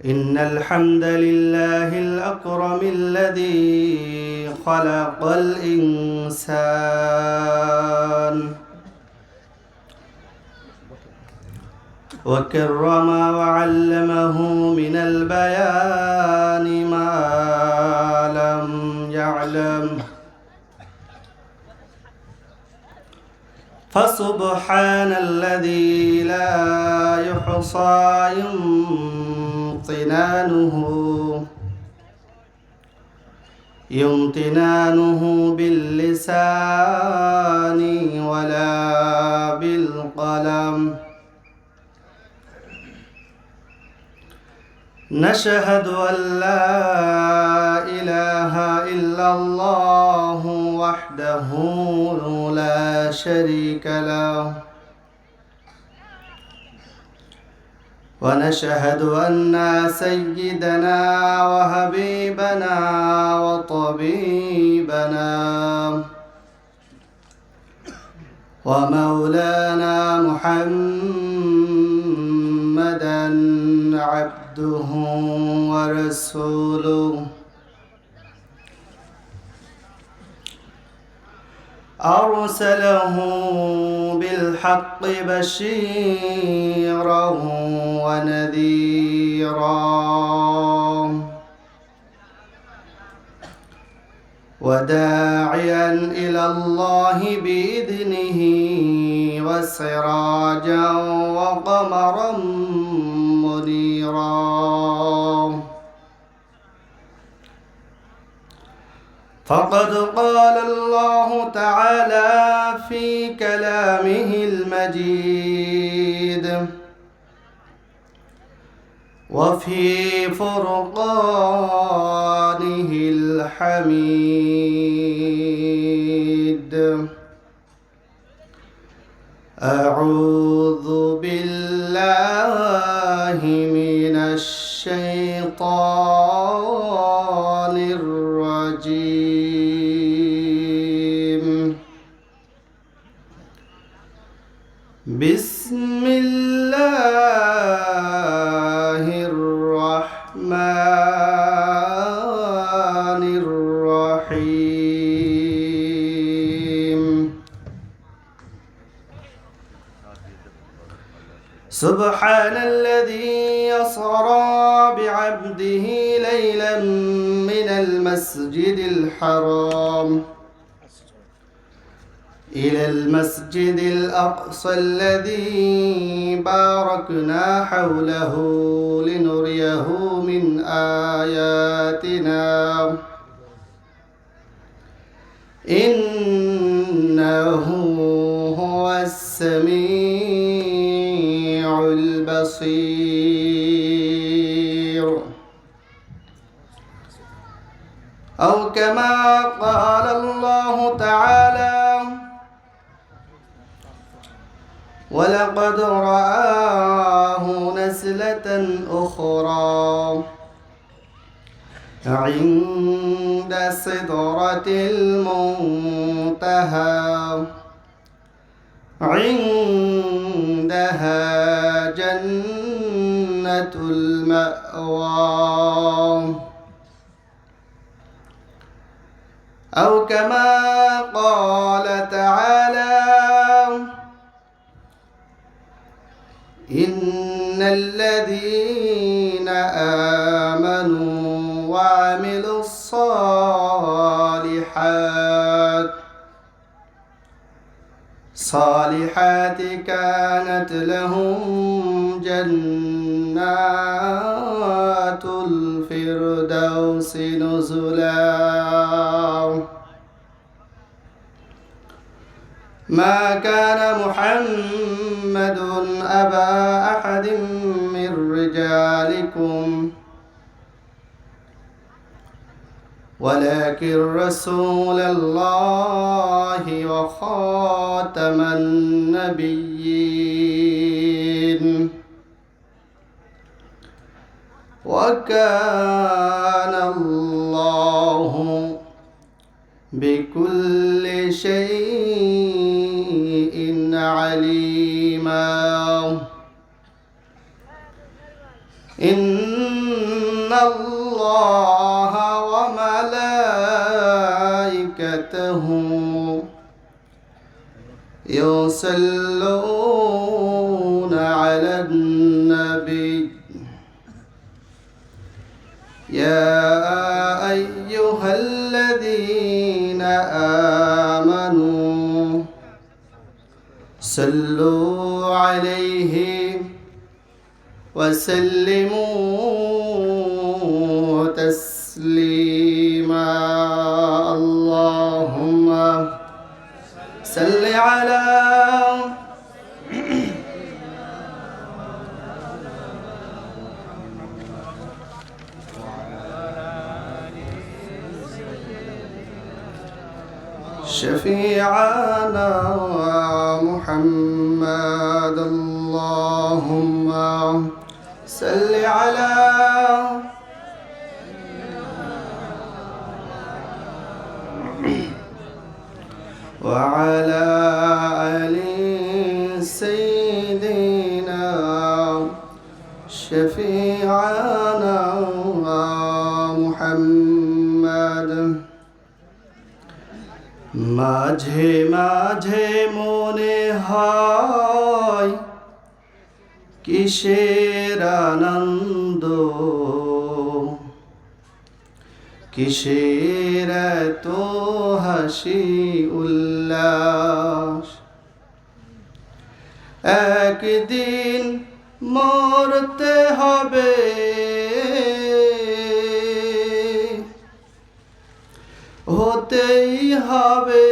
إن الحمد لله الأكرم الذي خلق الإنسان وكرم وعلمه من البيان ما لم يعلم فسبحان الذي لا يحصى يمتنانه باللسان ولا بالقلم نشهد أن لا إله إلا الله وحده لا شريك له ونشهد أن سيدنا وحبيبنا وطبيبنا ومولانا محمدا عبده ورسوله أرسله بالحق بشيرا ونذيرا وداعيا إلى الله بإذنه وسراجا وقمرا منيرا فقد قال الله تعالى في كلامه المجيد وفي فرقانه الحميد أعوذ بالله من الشيطان الرجيم بسم الله الرحمن الرحيم سبحان الذي يسرى بعبده ليلا من المسجد الحرام إلى المسجد الأقصى الذي باركنا حوله لنريه من آياتنا إنه هو السميع البصير أو كما قال الله تعالى ولقد رآه نزلة أخرى عند سدرة المنتهى عندها جنة المأوى أو كما قال تعالى إن الذين آمنوا وعملوا الصالحات كانت لهم جنات الفردوس نزلا ما كان محمد أبا أحد من رجالكم ولكن رسول الله وخاتم النبيين وكان الله بكل شيء عليما إن الله وملائكته يصلون على النبي يا أيها الذين آمنوا صلوا عليه وسلموا تسليما اللهم صل على شفيعنا محمد اللهم صل على وعلى آل سيدنا شفيعنا محمد মাঝে মাঝে মনে হয় কিসের আনন্দ কিসের এত হাসি উল্লাস একদিন মরতে হবে হতেই হবে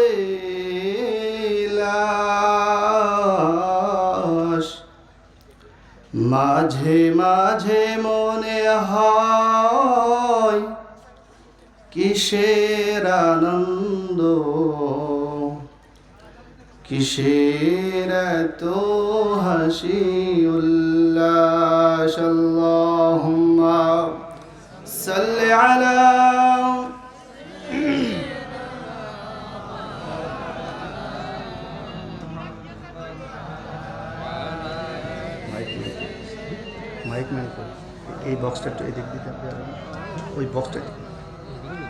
লাশ মাঝে মাঝে মনে হয় কিসের আনন্দ কিসের এত হাসি উল্লাস আল্লাহুম্মা সাল্লি আলা মাইক ম্যান করে এই বক্সটা একটু এদিক দিতে হবে ওই বক্সটা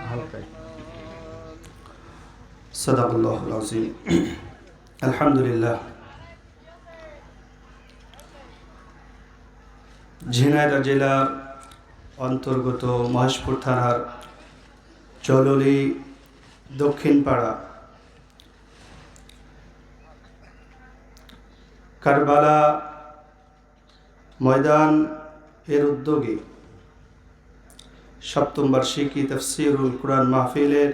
হালকা সাদাকাল্লাহুল আযীম আলহামদুলিল্লাহ ঝিনাইদহ জেলার অন্তর্গত মহেশপুর থানার চললি দক্ষিণ পাড়া কারবালা ময়দান এর উদ্যোগে সপ্তম বার্ষিকী তাফসীরুল কুরআন মাহফিলের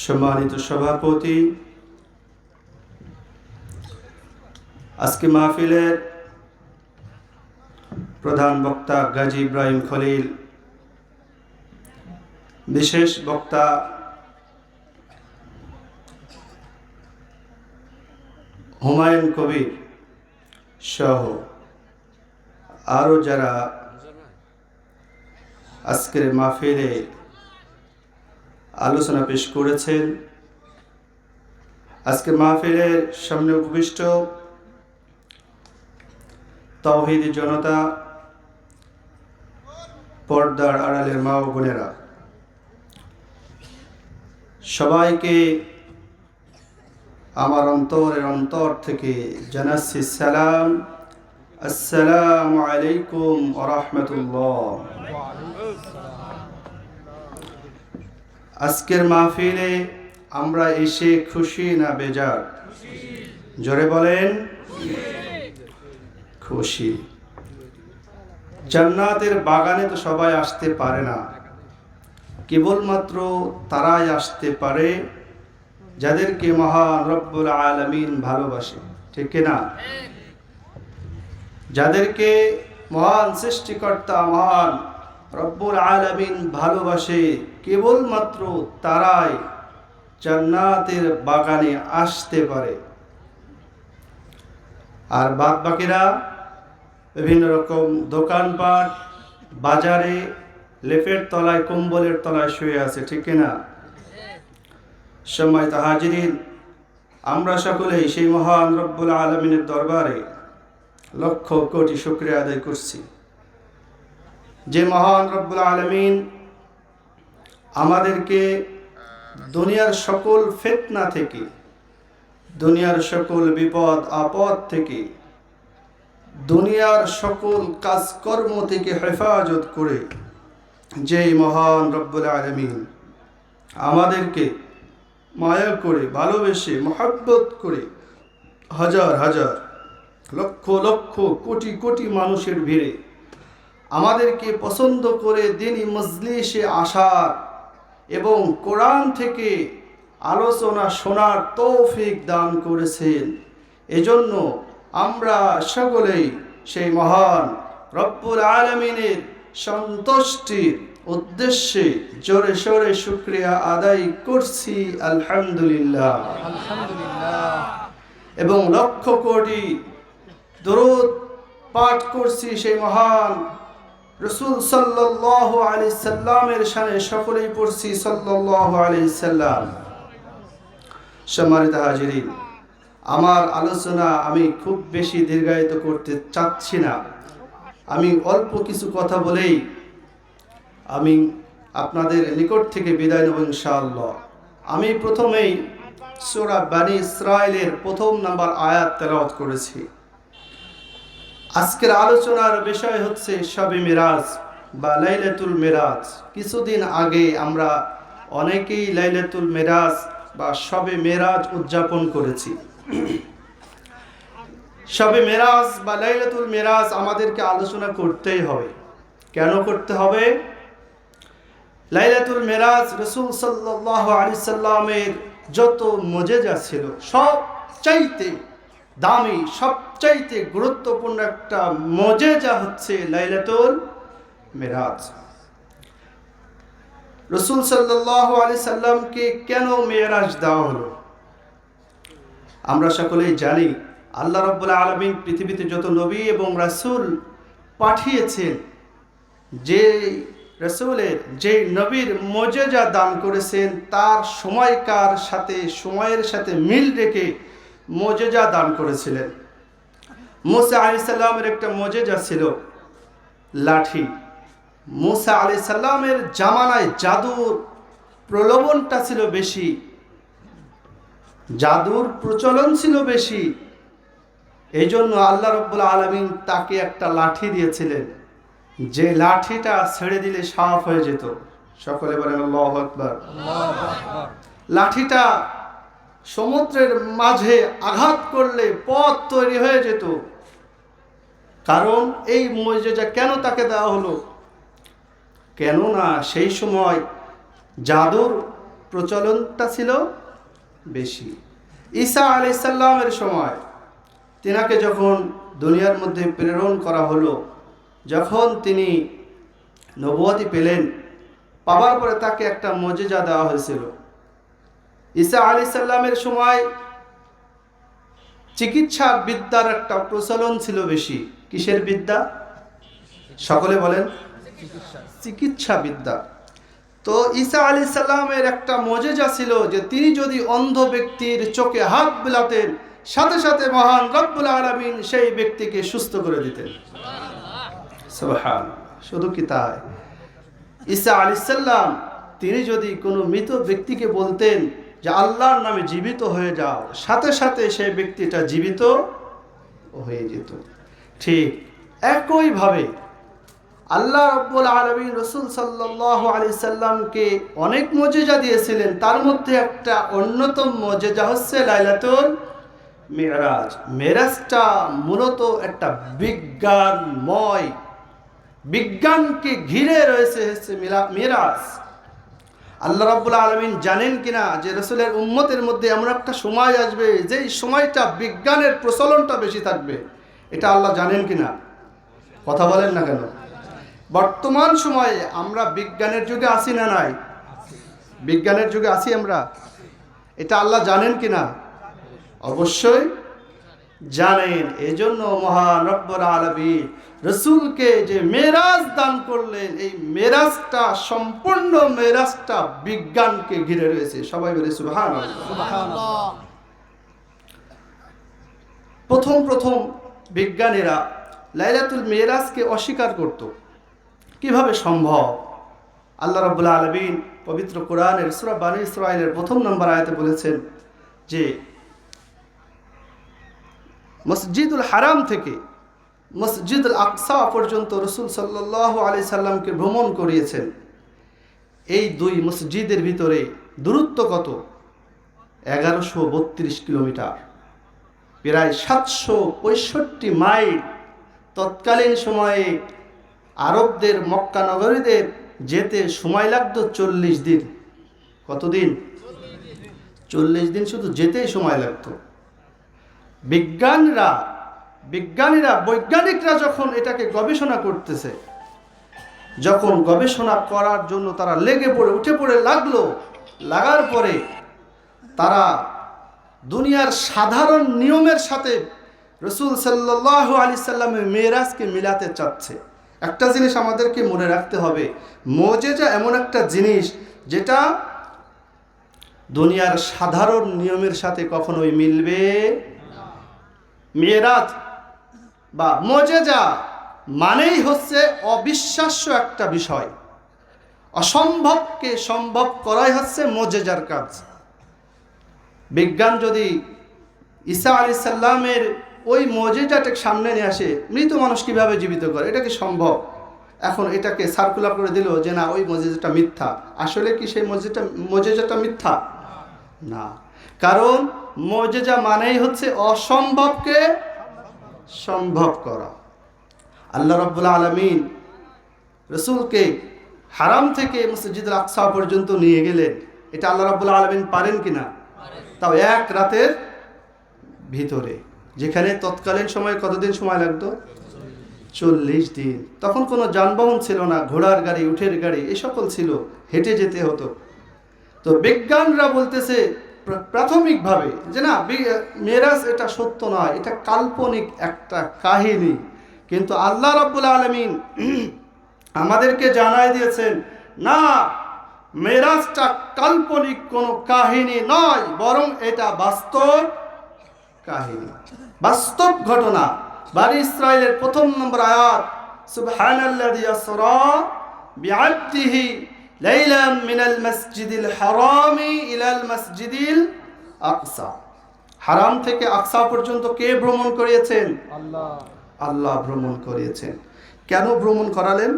সম্মানিত সভাপতি আজকে মাহফিলের প্রধান বক্তা গাজী ইব্রাহিম খলিল বিশেষ বক্তা হুমায়ুন কবির সহ আরও যারা আজকের মাহফিলে আলোচনা পেশ করেছেন আজকের মাহফিলের সামনে উপবিষ্ট তাওহীদি জনতা পর্দার আড়ালের মা ও বোনেরা সবাইকে আমার অন্তরের অন্তর থেকে জানাচ্ছি সালাম আসসালামু আলাইকুম ওয়া রাহমাতুল্লাহ। আজকের মাহফিলে আমরা এসে খুশি না বেজার? জোরে বলেন খুশি। জান্নাতের বাগানে তো সবাই আসতে পারে না, কেবলমাত্র তারাই আসতে পারে যাদেরকে মহান রব্বুল আলামিন ভালোবাসে, ঠিক না? যাদেরকে মহান সৃষ্টিকর্তা মহান রব্বুল আলামিন ভালোবাসে কেবলমাত্র তারাই জান্নাতের বাগানে আসতে পারে। আর বাদ বাকিরা বিভিন্ন রকম দোকানপাট বাজারে লেপের তলায় কম্বলের তলায় শুয়ে আছে, ঠিক না? সম্মানিত হাজিরিন, আমরা সকলেই সেই মহান রব্বুল আলামিনের দরবারে লক্ষ কোটি শুকরিয়া আদায় করছি যে মহান রব্বুল আলামিন আমাদেরকে দুনিয়ার সকল ফিতনা থেকে, দুনিয়ার সকল বিপদ আপদ থেকে, দুনিয়ার সকল কাজকর্ম থেকে হেফাজত করে যেই মহান রব্বুল আলামিন আমাদেরকে মায়া করে, ভালোবেসে, মহব্বত করে হাজার হাজার, লক্ষ লক্ষ, কোটি কোটি মানুষের ভিড়ে আমাদেরকে পছন্দ করে দ্বীনি মজলিসে আসার এবং কোরআন থেকে আলোচনা শোনার তৌফিক দান করেছেন। এজন্য আমরা সকলেই সেই মহান রব্বুল আলামিনের সন্তুষ্টির উদ্দেশ্যে জোরে সোরে শুকরিয়া আদায় করছি, আলহামদুলিল্লাহ। এবং লক্ষ কোটি দরুদ পাঠ করছি সেই মহান রাসূল সাল্লাল্লাহু আলাইহি সাল্লামের শানে, সকলেই পড়ছি সাল্লাল্লাহু আলাইহি সাল্লাম। সম্মানিত হাজিরিন, আমার আলোচনা আমি খুব বেশি দীর্ঘায়িত করতে চাচ্ছি না। আমি অল্প কিছু কথা বলেই আমি আপনাদের নিকট থেকে বিদায় নেব ইনশাআল্লাহ। আমি প্রথমেই সূরা বনী ইসরাঈলের 1 নম্বর আয়াত তেলাওয়াত করেছি। আজকের আলোচনার বিষয় হচ্ছে শবে মিরাজ বা লাইলাতুল মিরাজ। কিছুদিন আগে আমরা অনেকেই লাইলাতুল মিরাজ বা শবে মিরাজ উদযাপন করেছি। শবে মিরাজ বা লাইলাতুল মিরাজ আমাদেরকে আলোচনা করতেই হবে। কেন করতে হবে? লাইলাতুল মিরাজ রাসূল সাল্লাল্লাহু আলাইহি সাল্লামের যত মুজিজা ছিল, সবচাইতে দামি, সবচাইতে গুরুত্বপূর্ণ একটা মুজিজা হচ্ছে লাইলাতুল মিরাজ। রাসূল সাল্লাল্লাহু আলাইহি সাল্লামকে কেন মিরাজ দেওয়া হলো? আমরা সকলেই জানি আল্লাহ রাব্বুল আলামিন পৃথিবীতে যত নবী এবং রাসূল পাঠিয়েছেন, যে রাসূলের, যে নবীর মুজিজা দান করেছেন, তার সময়কার সাথে, সময়ের সাথে মিল রেখে মুজিজা দান করেছিলেন। মুসা আলাইহিস সালামের একটা মুজিজা ছিল লাঠি। মুসা আলাইহিস সালামের জামানায় জাদুর প্রলোভনটা ছিল বেশি, জাদুর প্রচলন ছিল বেশি। এই জন্য আল্লাহ রাব্বুল আলামিন তাকে একটা লাঠি দিয়েছিলেন, যে লাঠিটা ছেড়ে দিলে সাফ হয়ে যেত। সকলে বলেন আল্লাহু আকবার। লাঠিটা সমুদ্রের মাঝে আঘাত করলে পথ তৈরি হয়ে যেত। কারণ এই মুজিজা কেন তাকে দেওয়া হলো? কেননা সেই সময় জাদুর প্রচলনটা ছিল বেশি। ঈসা আলাইহিস সালামের সময় তিনাকে যখন দুনিয়ার মধ্যে প্রেরণ করা হলো, যখন তিনি নবুয়তি পেলেন, পাওয়ার পরে তাকে একটা মুজিজা দেওয়া হয়েছিল। ঈসা আলাইহিস সালামের সময় চিকিৎসা বিদ্যার একটা প্রচলন ছিল বেশি। কিসের বিদ্যা? সকলে বলেন চিকিৎসা বিদ্যা। তো ঈসা আলাইহিস সালামের একটা মুজিজা ছিল যে তিনি যদি অন্ধ ব্যক্তির চোখে হাত বোলাতেন, সাথে সাথে মহান রব্বুল আলামিন সেই ব্যক্তিকে সুস্থ করে দিতেন। সুবহানাল্লাহ। শুধু কি তাই, ঈসা আলাইহিস সালাম তিনি যদি কোনো মৃত ব্যক্তিকে বলতেন যে আল্লাহর নামে জীবিত হয়ে যাও, সাথে সাথে সেই ব্যক্তিটা জীবিত হয়ে যেত। ঠিক একইভাবে আল্লাহ রাব্বুল আলামিন রাসূল সাল্লাল্লাহু আলাইহি সাল্লামকে অনেক মুজিজা দিয়েছিলেন। তার মধ্যে একটা অন্যতম মুজিজা হচ্ছে লাইলাতুল মিরাজ। মিরাজটা মূলত একটা বিজ্ঞানময়, বিজ্ঞানকে ঘিরে রয়েছে হচ্ছে মিরাজ। আল্লাহ রাব্বুল আলামিন জানেন কিনা যে রাসূলের উম্মতের মধ্যে এমন একটা সময় আসবে যেই সময়টা বিজ্ঞানের প্রচলনটা বেশি থাকবে? এটা আল্লাহ জানেন কিনা? কথা বলেন না কেন? বর্তমান সময়ে আমরা বিজ্ঞানের যুগে আছি না নাই? বিজ্ঞানের যুগে আছি আমরা। এটা আল্লাহ জানেন কিনা? অবশ্যই জানেন। এজন্য মহান রব্বুল আলামিন রাসূলকে যে মেরাজ দান করলেন, এই মেরাজটা, সম্পূর্ণ মেরাজটা বিজ্ঞানকে ঘিরে রয়েছে। সবাই বলে সুবহানাল্লাহ। প্রথম বিজ্ঞানীরা লাইলাতুল মেরাজকে অস্বীকার করত। কিভাবে সম্ভব? আল্লাহ রাব্বুল আলামিন পবিত্র কোরআনের সূরা বানী ইসরাঈলের ১ম নম্বর আয়াতে বলেছেন যে মসজিদুল হারাম থেকে মসজিদুল আকসা পর্যন্ত রাসূল সাল্লাল্লাহু আলাইহি সাল্লামকে ভ্রমণ করিয়েছেন। এই দুই মসজিদের ভিতরে দূরত্ব কত? 1132 কিলোমিটার, প্রায় 765 মাইল। তৎকালীন সময়ে আরবদের, মক্কা নগরীদের যেতে সময় লাগতো 40 দিন। কতদিন? 40 দিন শুধু যেতেই সময় লাগতো। বৈজ্ঞানিকরা যখন এটাকে গবেষণা করতেছে, যখন গবেষণা করার জন্য তারা উঠে পড়ে লাগার পরে তারা দুনিয়ার সাধারণ নিয়মের সাথে রাসূল সাল্লাল্লাহু আলাইহি সাল্লামের মেরাজকে মিলাতে চাচ্ছে। একটা জিনিস আমাদেরকে মনে রাখতে হবে, মুজিজা এমন একটা জিনিস যেটা দুনিয়ার সাধারণ নিয়মের সাথে কখনোই মিলবে। মেরাজ বা মুজিজা মানেই হচ্ছে অবিশ্বাস্য একটা বিষয়। অসম্ভবকে সম্ভব করাই হচ্ছে মুজিজার কাজ। বিজ্ঞান যদি ঈসা আলাইহিস সালামের ওই মুজিজাটাকে সামনে নিয়ে আসে, মৃত মানুষ কিভাবে জীবিত করে, এটা কি সম্ভব? এখন এটাকে সার্কুলার করে দিল যে না, ওই মুজিজাটা মিথ্যা। আসলে কি সেই মুজিজাটা মিথ্যা? না, কারণ মুজিজা মানেই হচ্ছে অসম্ভবকে সম্ভব করা। আল্লাহ রাব্বুল আলামিন রাসূলকে হারাম থেকে মসজিদুল আকসা পর্যন্ত নিয়ে গেলেন। এটা আল্লাহ রাব্বুল আলামিন পারেন কিনা? তাও এক রাতের ভিতরে, যেখানে তৎকালীন সময়ে কতদিন সময় লাগতো? 40 দিন। তখন কোনো যানবাহন ছিল না, ঘোড়ার গাড়ি, উটের গাড়ি এই সকল ছিল, হেঁটে যেতে হতো। তো বিজ্ঞানরা বলতেছে প্রাথমিকভাবে যে না, মেরাজ এটা সত্য নয়, এটা কাল্পনিক একটা কাহিনী। কিন্তু আল্লাহ রাব্বুল আলামিন আমাদেরকে জানায় দিয়েছেন, না, মেরাজটা কাল্পনিক কোনো কাহিনী নয়, বরং এটা বাস্তব কাহিনী, বাস্তব ঘটনা। বানী ইসরাঈলের ১ম নম্বর আয়াত, সুবহানাল্লাযী আসরা বিআবদিহি লাইলাম মিনাল মাসজিদিল হারামি ইলাল মাসজিদিল আকসা। হারাম থেকে আকসা পর্যন্ত কে ভ্রমণ করিয়েছেন? আল্লাহ। আল্লাহ ভ্রমণ করিয়েছেন। কেন ভ্রমণ করালেন?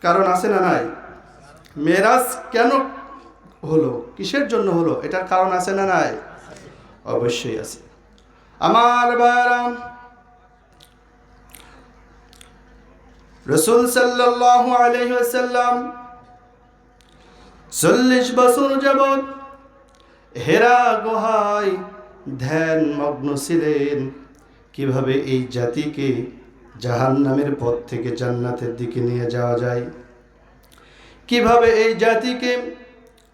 কারণ আছে না নাই? মেরাজ কেন হলো, কিসের জন্য হলো, এটার কারণ আছে না নাই? অবশ্যই আছে। আমার ভাইরা, রাসূল সাল্লাল্লাহু আলাইহি ওয়াসাল্লাম 40 বছর যাবত হেরা গুহায় ধ্যান মগ্ন ছিলেন। কিভাবে এই জাতিকে জাহান্নামের পথ থেকে জান্নাতের দিকে নিয়ে যাওয়া যায়, কিভাবে এই জাতিকে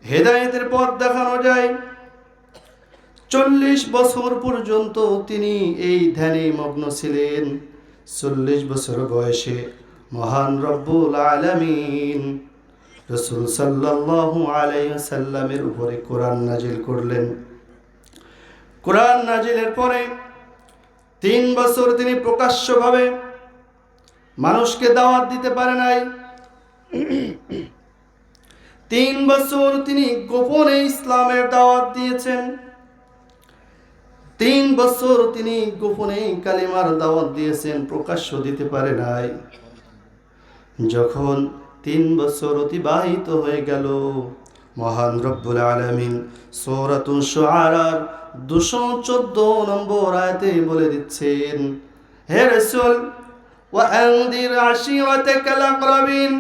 হেদায়েতের পথ দেখানো যায়। 40 বছর পর্যন্ত তিনি এই ধ্যানে মগ্ন ছিলেন। 40 বছর বয়সে মহান রব্বুল আলামিন রাসূল সাল্লাল্লাহু আলাইহি ওয়াসাল্লামের উপরে কোরআন নাজিল করলেন। কোরআন নাজিলের পরে 3 বছর তিনি প্রকাশ্যভাবে মানুষকে দাওয়াত দিতে পারে নাই। 3 বছর তিনি গোপনে ইসলামের দাওয়াত দিয়েছেন। 3 বছর তিনি গোপনে কালিমার দাওয়াত দিয়েছেন, প্রকাশ্য দিতে পারে নাই। যখন 3 বছর অতিবাহিত হয়ে গেল, মহান রব্বুল আলামিন সূরাতুশ শুআরার 214 নম্বর আয়াতে বলে দিচ্ছেন, হে রাসূল, ওয়া আনদির আশিরাতাকাল আকরাবিন।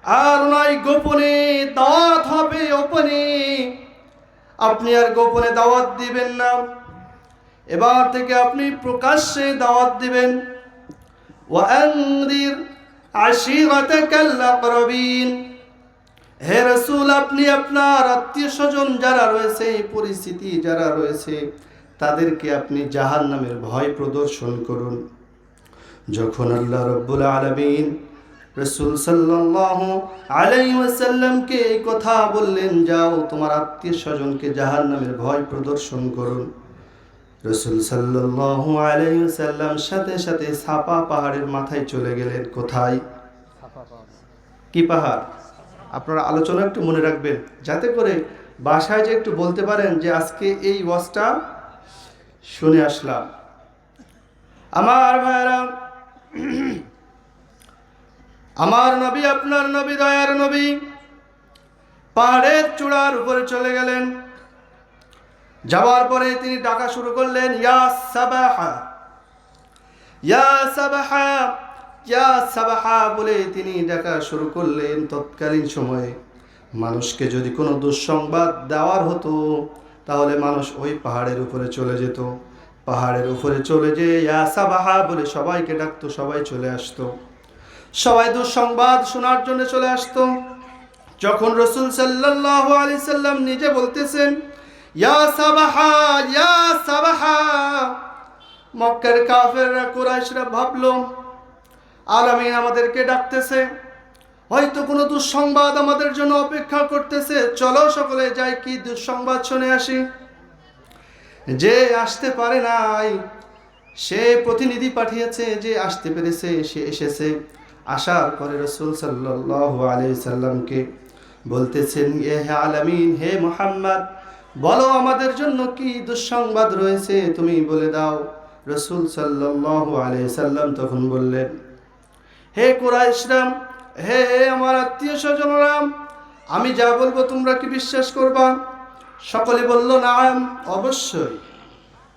আর নয় গোপনে দাওয়াত হবে, ওপেনে আপনি আর গোপনে দাওয়াত দিবেন না, এবার থেকে আপনি প্রকাশ্যে দাওয়াত দিবেন। ওয়া আনদির আশিরাতাকাল আকরাবিন। হে রাসূল, আপনি আপনার আত্মীয় স্বজন যারা রয়েছে, পরিস্থিতি যারা রয়েছে, তাদেরকে আপনি জাহান্নামের ভয় প্রদর্শন করুন। যখন আল্লাহ রাব্বুল আলামিন রাসূল সাল্লাল্লাহু আলাইহি ওয়াসাল্লামকে এই কথা বললেন, যাও তোমার আত্মীয় স্বজনকে জাহান্নামের ভয় প্রদর্শন করুন, রাসূল সাল্লাল্লাহু আলাইহি ওয়াসাল্লাম সাথে সাথে সাফা পাহাড়ের মাথায় চলে গেলেন। কোথায়? কি পাহাড়? আপনারা আলোচনা একটু মনে রাখবেন, যাতে করে বাসায় যে একটু বলতে পারেন যে আজকে এই ওয়াজটা শুনে আসলাম। আমার ভাইরা, আমার নবী, আপনার নবী, দয়ার নবী পাহাড়ের চূড়ার উপরে চলে গেলেন। যাওয়ার পরে তিনি ডাকা শুরু করলেন, ইয়া সাবাহা, ইয়া সাবাহা, ইয়া সাবাহা বলে তিনি ডাকা শুরু করলেন। তৎকালীন সময়ে মানুষকে যদি কোনো দুঃসংবাদ দেওয়ার হতো তাহলে মানুষ ওই পাহাড়ের উপরে চলে যেত। পাহাড়ের উপরে চলে যেয়ে ইয়া সাবাহা বলে সবাইকে ডাকতো, সবাই চলে আসতো, সবাই দুঃসংবাদ শোনার জন্য চলে আসতো। যখন রাসূল সাল্লাল্লাহু আলাইহি সাল্লাম নিজে বলতেছেন ইয়া সাবাহা, ইয়া সাবাহা, মক্কার কাফেররা, কুরাইশরা ভাবলো আলামিন আমাদেরকে ডাকতেছে, হয়তো কোনো দুঃসংবাদ আমাদের জন্য অপেক্ষা করতেছে, চলো সকলে যাই কি দুঃসংবাদ শুনে আসি। যে আসতে পারে নাই সে প্রতিনিধি পাঠিয়েছে, যে আসতে পেরেছে সে এসেছে। আসার পরে রাসূল সাল্লাল্লাহু আলাইহি সাল্লামকে বলতেছেন, হে আলামিন, হে মুহাম্মদ, বলো আমাদের জন্য কি দুঃসংবাদ রয়েছে, তুমি বলে দাও। রাসূল সাল্লাল্লাহু আলাইহি সাল্লাম তখন বললেন, হে কুরাইশরা, হে আমার আত্মীয় স্বজনরা, আমি যা বলবো তোমরা কি বিশ্বাস করবা? সকলে বলল, নাম, অবশ্যই,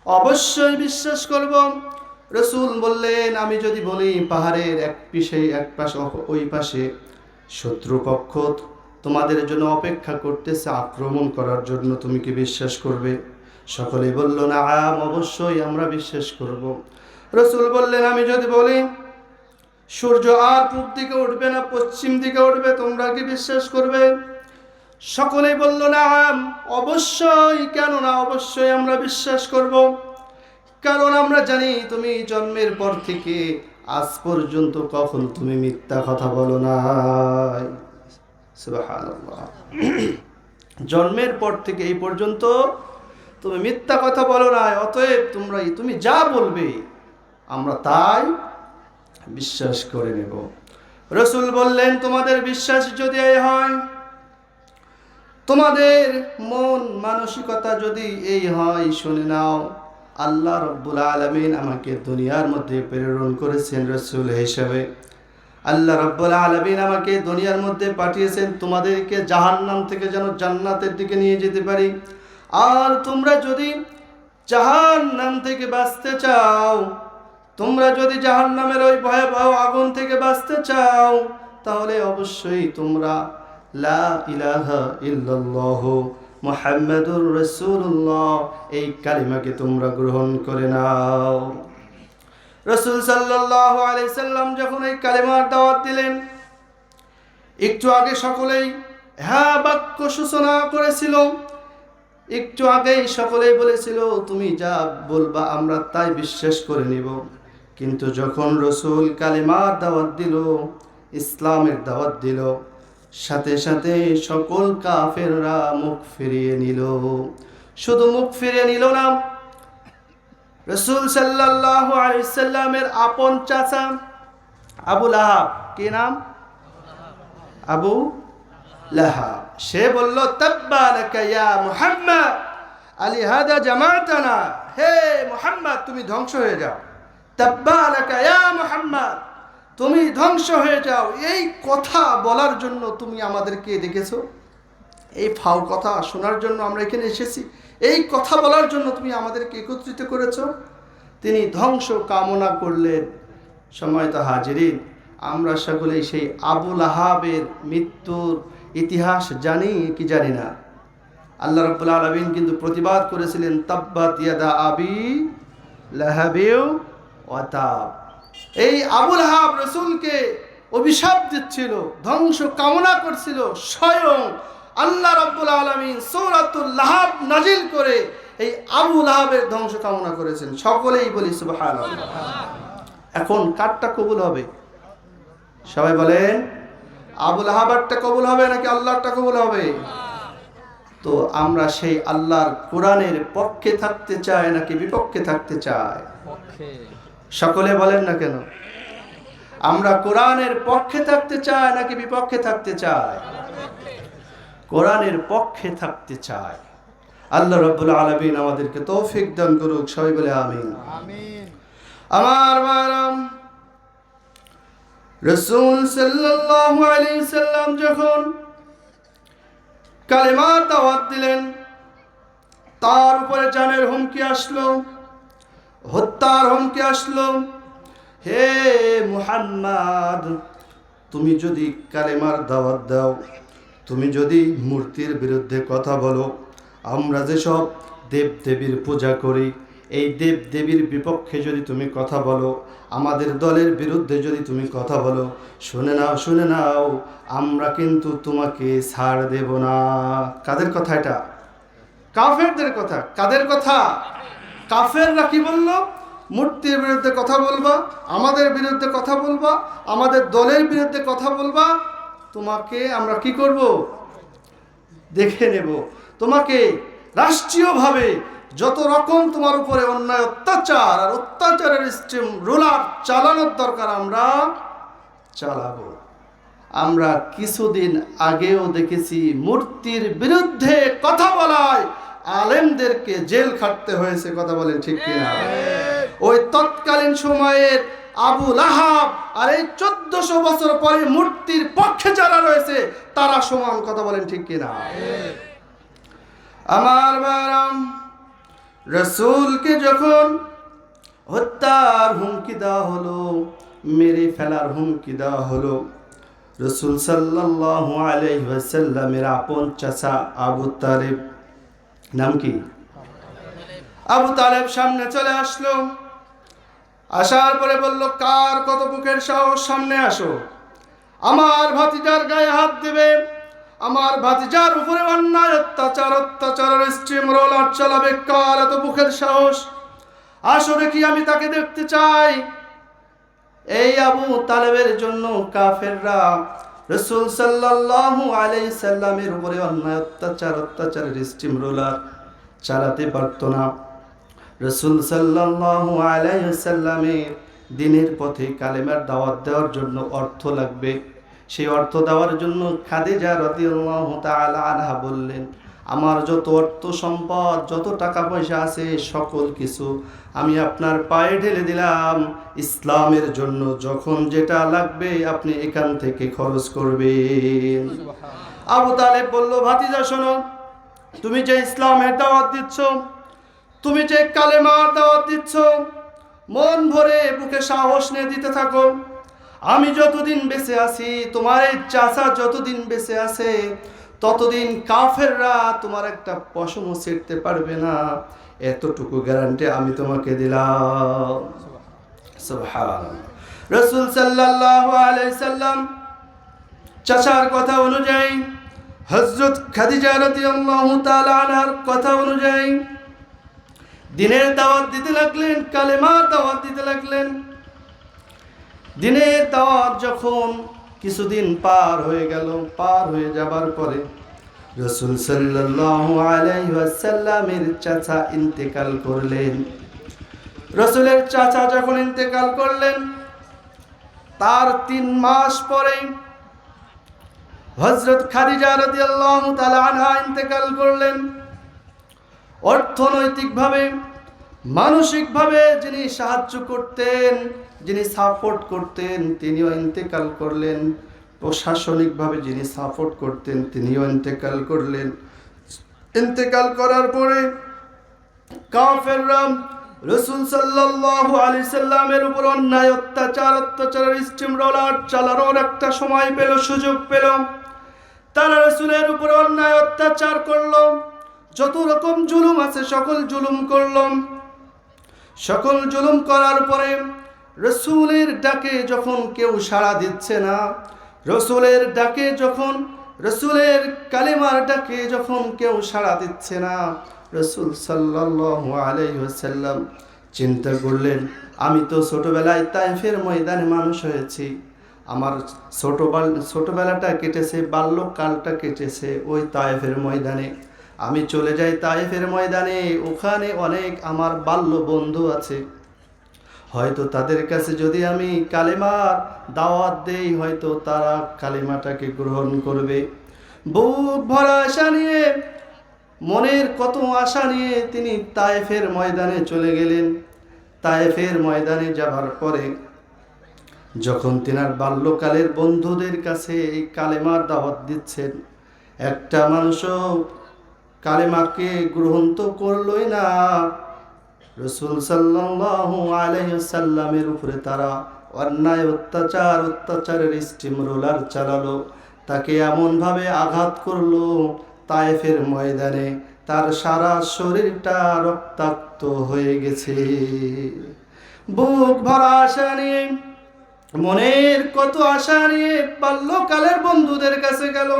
অবশ্যই বিশ্বাস করব। রাসূল বললেন, আমি যদি বলি পাহাড়ের এক পাশে ওই পাশে শত্রুপক্ষ তোমাদের জন্য অপেক্ষা করতেছে আক্রমণ করার জন্য, তুমি কি বিশ্বাস করবে? সকলে বলল, নাম, অবশ্যই আমরা বিশ্বাস করব। রাসূল বললেন, আমি যদি বলি সূর্য আর পূর্ব দিকে উঠবে না পশ্চিম দিকে উঠবে, তোমরা কি বিশ্বাস করবে? সকলেই বলল, নাম, অবশ্যই, কেন না, অবশ্যই আমরা বিশ্বাস করব, কারণ আমরা জানি তুমি জন্মের পর থেকে আজ পর্যন্ত কখনো তুমি মিথ্যা কথা বলো নাই। সুবহানাল্লাহ। জন্মের পর থেকে এই পর্যন্ত তুমি মিথ্যা কথা বলো নাই, অতএব তুমি যা বলবে আমরা তাই বিশ্বাস করে নেব। রাসূল বললেন, তোমাদের বিশ্বাস যদি এই হয়, তোমাদের মন মানসিকতা যদি এই হয়, শুনে নাও, আল্লাহ রাব্বুল আলামিন আমাকে দুনিয়ার মধ্যে প্রেরণ করেছেন রাসূল হিসেবে। আল্লাহ রাব্বুল আলামিন আমাকে দুনিয়ার মধ্যে পাঠিয়েছেন তোমাদেরকে জাহান্নাম থেকে যেন জান্নাতের দিকে নিয়ে যেতে পারি। আর তোমরা যদি জাহান্নাম থেকে বাঁচতে চাও, তোমরা যদি জাহান্নামের ওই ভয়াবহ আগুন থেকে বাঁচতে চাও, তাহলে অবশ্যই তোমরা লা ইলাহা ইল্লাল্লাহ মুহাম্মাদুর রাসূলুল্লাহ এই কালিমাকে তোমরা গ্রহণ করে নাও। রাসূল সাল্লাল্লাহু আলাইহি সাল্লাম যখন এই কালিমার দাওয়াত দিলেন, একটু আগে সকলেই হ্যাঁ বাক্য সূচনা করেছিল, একটু আগেই সকলেই বলেছিল তুমি যা বলবা আমরা তাই বিশ্বাস করে নিব। কিন্তু যখন রাসূল কালিমার দাওয়াত দিল, ইসলামের দাওয়াত দিল, সাথে সাথে সকল কাফেররা মুখ ফিরিয়ে নিল। শুধু মুখ ফিরিয়ে নিল না, রাসূল সাল্লাল্লাহু আলাইহি সাল্লামের আপন চাচা আবু লাহাব, কি নাম? আবু লাহাব, সে বলল, তাব্বা লাকা ইয়া মুহাম্মদ আলিহাদা জামাতানা, হে মুহাম্মদ তুমি ধ্বংস হয়ে যাও। তাব্বা লাকা ইয়া মুহাম্মদ, তুমি ধ্বংস হয়ে যাও। এই কথা বলার জন্য তুমি আমাদেরকে ডেকেছো? এই ফাও কথা শোনার জন্য আমরা এখানে এসেছি? এই কথা বলার জন্য তুমি আমাদেরকে একত্রিত করেছো? তিনি ধ্বংস কামনা করলেন। সময়ত হাজিরিন, আমরা সকলেই সেই আবু লাহাবের মৃত্যুর ইতিহাস জানি কি জানি না? আল্লাহ রাব্বুল আলামিন কিন্তু প্রতিবাদ করেছিলেন, তাব্বাত ইয়াদা আবি লাহাবিউ ওয়া তাব। এই আবু লাহাব রাসূলকে অভিশাপ দিচ্ছিল, ধ্বংস কামনা করছিল। স্বয়ং আল্লাহ রাব্বুল আলামিন সূরাতুল লাহাব নাজিল করে এই আবু লাহাবের ধ্বংস কামনা করেছেন। সকলেই বলি সুবহানাল্লাহ। এখন কারটা কবুল হবে? সবাই বলেন, আবু লাহাবেরটা কবুল হবে নাকি আল্লাহরটা কবুল হবে? তো আমরা সেই আল্লাহর কোরআনের পক্ষে থাকতে চাই নাকি বিপক্ষে থাকতে চাই? সকলে বলেন না কেন? আমরা কোরআনের পক্ষে থাকতে চাই নাকি বিপক্ষে থাকতে চাই? কোরআনের পক্ষে থাকতে চাই। আল্লাহ রাব্বুল আলামিন আমাদেরকে তৌফিক দান করুক, সবাই বলে আমিন। আমার ভাইরা, রাসূল সাল্লাল্লাহু আলাইহি সাল্লাম যখন কালেমার দাওয়াত দিলেন, তার উপরে জানের হুমকি আসলো, হত্যার হুমকি আসলো। হে মুহাম্মদ, তুমি যদি কালেমার দাওয়াত দাও, তুমি যদি মূর্তির বিরুদ্ধে কথা বলো, আমরা যেসব দেব দেবীর পূজা করি, এই দেব দেবীর বিপক্ষে যদি তুমি কথা বলো, আমাদের দলের বিরুদ্ধে যদি তুমি কথা বলো, শুনে নাও, আমরা কিন্তু তোমাকে ছাড় দেব না। কাদের কথা এটা? কাফেরদের কথা। কাদের কথা? কাফেররা কি বলল? মূর্তির বিরুদ্ধে কথা বলবা, আমাদের বিরুদ্ধে কথা বলবা, আমাদের দলের বিরুদ্ধে কথা বলবা, তোমাকে আমরা কি করব? দেখে নেব। তোমাকে রাষ্ট্রীয়ভাবে যত রকম তোমার উপরে অন্যায় অত্যাচার আর অত্যাচারের স্টিম রোলার চালানোর দরকার আমরা চালাবো। আমরা কিছুদিন আগেও দেখেছি মূর্তির বিরুদ্ধে কথা বলায় আলেমদেরকে জেল খাটতে হয়েছে। কথা বলেন ঠিক কিনা? ওই তৎকালীন সময়ের আবু লাহাব আর এই 1400 বছর পরে মূর্তির পক্ষে যারা রয়েছে তারা সমান। কথা বলেন ঠিক কিনা? আমার বারাম, রাসূলকে যখন হত্যার হুমকি দেওয়া হলো, মেরে ফেলার হুমকি দেওয়া হলো, রাসূল সাল্লাল্লাহু আলাইহি ওয়াসাল্লামের আপন চাচা আবু তালেব, নাম কি? আবু তালেব সামনে চলে আসলো। আসার পরে বলল, কার কত বুকের সাহস, সামনে আসো। আমার ভাতিজার গায়ে হাত দিবে, আমার ভাতিজার উপরে অন্যায় অত্যাচারের স্টিম রোলার চালাবে, কার এত বুকের সাহস? আসো দেখি, আমি তাকে দেখতে চাই। এই আবু তালেবের জন্য কাফেররা রাসূল সাল্লাল্লাহু আলাইহি সাল্লামের উপরে অন্যায় অত্যাচারের স্টিম রোলার চালাতে পারত না। রাসূল সাল্লাল্লাহু আলাইহি সাল্লামের দ্বীনের পথে কালেমার দাওয়াত দেওয়ার জন্য অর্থ লাগবে। সেই অর্থ দেওয়ার জন্য খাদিজা রাদিয়াল্লাহু তাআলা আনহা বললেন, আমার যত অর্থ সম্পদ, যত টাকা পয়সা আছে, সকল কিছু আমি আপনার পায়ে ঢেলে দিলাম ইসলামের জন্য। যখন যেটা লাগবে আপনি এখান থেকে খরচ করবেন। আবু তালেব বলল, ভাতিজা শোনো, তুমি যে ইসলামের দাওয়াত দিচ্ছ, তুমি যে কালেমার দাওয়াত দিচ্ছ, মন ভরে বুকে সাহস নিয়ে দিতে থাকো। আমি যতদিন বেঁচে আছি, তোমার এই চাচা যতদিন বেঁচে আছে, ততদিন কাফেররা তোমার একটা পশমও ছিঁড়তে পারবে না, এতটুকু গ্যারান্টি আমি তোমাকে দিলাম। সুবহানাল্লাহ। রাসূল সাল্লাল্লাহু আলাইহি সাল্লাম চাচার কথা অনুযায়ী, হযরত খাদিজা রাদিয়াল্লাহু তাআলা আনহার কথা অনুযায়ী দ্বীনের দাওয়াত দিতে লাগলেন, কালেমার দাওয়াত দিতে লাগলেন। দ্বীনের দাওয়াত যখন কিছুদিন পার হয়ে গেল, পার হয়ে যাবার পরে রাসূল সাল্লাল্লাহু আলাইহি ওয়াসাল্লামের চাচা ইন্তেকাল করলেন। রাসূলের চাচা যখন ইন্তেকাল করলেন, তার 3 মাস পরে হযরত খাদিজা রাদিয়াল্লাহু তাআলা আনহা ইন্তেকাল করলেন। অর্থনৈতিকভাবে, মানসিকভাবে যিনি সাহায্য করতেন, যিনি সাপোর্ট করতেন, তিনিও ইন্তেকাল করলেন। প্রশাসনিকভাবে যিনি সাপোর্ট করতেন, তিনিও ইন্তেকাল করলেন। ইন্তেকাল করার পরে কাফেররা রাসূল সাল্লাল্লাহু আলাইহি সাল্লামের উপর অন্যায় অত্যাচারের স্টিম রোলার চালানোর একটা সময় পেল, সুযোগ পেল। তারা রাসূলের উপর অন্যায় অত্যাচার করলো, যত রকম জুলুম আছে সকল জুলুম করল। সকল জুলুম করার পরে রাসূলের ডাকে যখন কেউ সাড়া দিচ্ছে না, রাসূলের ডাকে যখন, রাসূলের কালেমার ডাকে যখন কেউ সাড়া দিচ্ছে না, রাসূল সাল্লাল্লাহু আলাইহি ওয়াসাল্লাম চিন্তা করলেন, আমি তো ছোটবেলায় তায়েফের ময়দানে মানুষ হয়েছি, আমার ছোটবেলাটা কেটেছে, বাল্যকালটা কেটেছে ওই তায়েফের ময়দানে। আমি চলে যাই তায়েফের ময়দানে, ওখানে অনেক আমার বাল্য বন্ধু আছে, হয়তো তাদের কাছে যদি আমি কালেমার দাওয়াত দেই হয়তো তারা কালেমাটাকে গ্রহণ করবে। বুক ভরা আশা নিয়ে, মনের কত আশা নিয়ে তিনি তায়েফের ময়দানে চলে গেলেন। তায়েফের ময়দানে যাবার পরে যখন তিনার বাল্যকালের বন্ধুদের কাছে এই কালেমার দাওয়াত দিচ্ছেন, একটা মানুষও কালেমাকে গ্রহণ তো করলই না। রাসূল সাল্লাল্লাহু আলাইহি ওয়াসাল্লামের উপরে তারা অন্যায় অত্যাচারের স্টিম রোলার চালালো, তাকে এমনভাবে আঘাত করলো তায়েফের ময়দানে তার সারা শরীরটা রক্তাক্ত হয়ে গেছে। বুক ভরা আশা নিয়ে, মনের কত আশা নিয়ে বাল্যকালের বন্ধুদের কাছে গেল।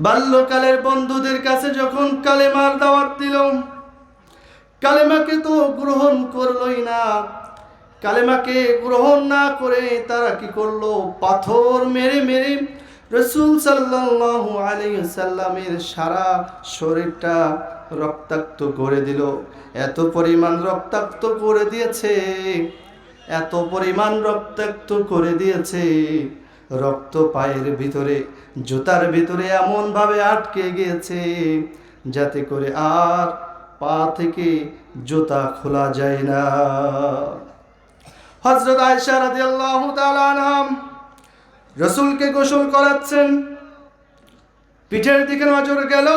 বাল্যকালের বন্ধুদের কাছে যখন কালেমার দাওয়াত দিল, কালেমাকে তো গ্রহণ করলই না। কালেমাকে গ্রহণ না করে তারা কি করলো, পাথর মেরে মেরে রাসূল সাল্লাল্লাহু আলাইহি সাল্লামের সারা শরীরটা রক্তাক্ত করে দিল। এত পরিমাণ রক্তাক্ত করে দিয়েছে, এত পরিমাণ রক্তাক্ত করে দিয়েছে, রক্ত পায়ের ভিতরে, জুতার ভিতরে এমনভাবে আটকে গিয়েছে যাতে করে আর পা থেকে জুতা খোলা যায় না। হযরত আয়েশা রাদিয়াল্লাহু তাআলা আনহা রাসূলকে গোসল করাচ্ছেন, পিঠের দিকে নজর গেল।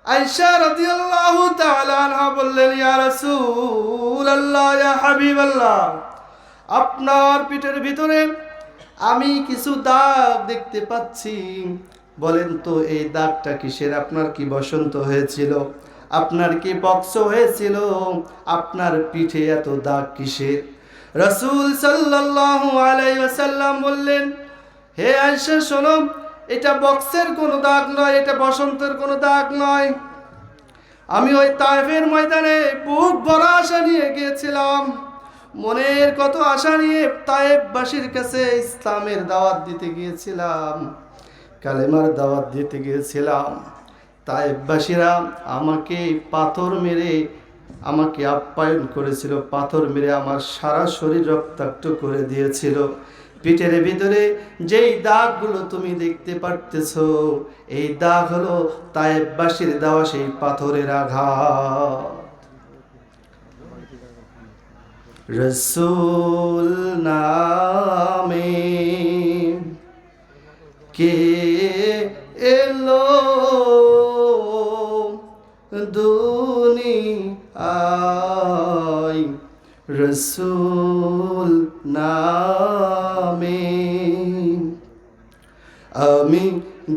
আয়েশা রাদিয়াল্লাহু তাআলা আনহা বললেন, ইয়া রাসূলুল্লাহ, ইয়া হাবিবাল্লাহ, আপনার পিঠের ভিতরে আমি কিছু দাগ দেখতে পাচ্ছি, বলেন তো এই দাগটা কিসের? আপনার কি বসন্ত হয়েছিল? আপনার কি পক্স হয়েছিল? আপনার পিঠে এত দাগ কিসের? রাসূল সাল্লাল্লাহু আলাইহি ওয়াসাল্লাম বললেন, হে আয়েশা শোনো, এটা বক্সের কোনো দাগ নয়, এটা বসন্তের কোনো দাগ নয়। আমি ওই তায়েফের ময়দানে বুক ভরা আশা নিয়ে গিয়েছিলাম, মনের কত আশা নিয়ে তায়েফবাসীর কাছে ইসলামের দাওয়াত দিতে গিয়েছিলাম, কালেমার দাওয়াত দিতে গিয়েছিলাম। তায়েফবাসীরা আমাকে পাথর মেরে আমাকে আপ্যায়ন করেছিল, পাথর মেরে আমার সারা শরীর রক্তাক্ত করে দিয়েছিল। পিঠের ভিতরে যেই দাগগুলো তুমি দেখতে পারতেছো, এই দাগ হলো তায়েফবাসীর দেওয়া সেই পাথরের আঘাত। রাসূল নামে কে এলো দুনিয়ায়, রাসূল নামে আমি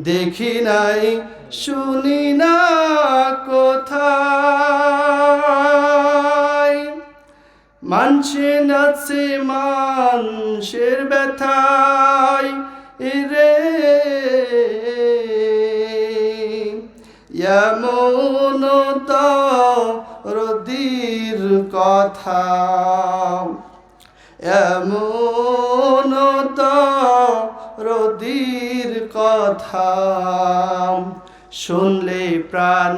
দেখি নাই শুনি না কোথায়, মানছে নাচে মানুষের ব্যথায় রে, এমন দরদির কথা, এমন দরদির কথা শুনলে প্রাণ